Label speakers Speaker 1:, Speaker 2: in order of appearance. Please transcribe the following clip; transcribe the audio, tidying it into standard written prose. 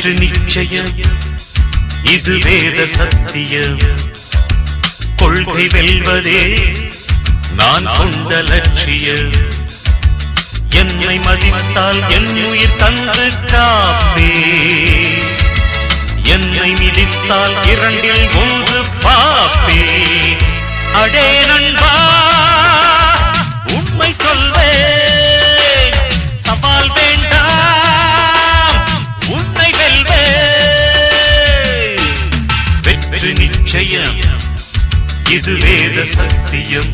Speaker 1: வெற்றி நிச்சயம் இது வேத சத்தியம் கொள்கை வெல்வதே நான் கொண்ட லட்சியம் என்னை மதித்தால் என் உயிர் தந்து காப்பே என்னை மிதித்தால் இரண்டில் ஒன்று பாப்பே அடே நண்பா உண்மை சொல்வேன் சவால் வேண்டாம் உன்னை வெல்வேன் வெற்றி நிச்சயம் இது வேத சத்தியம்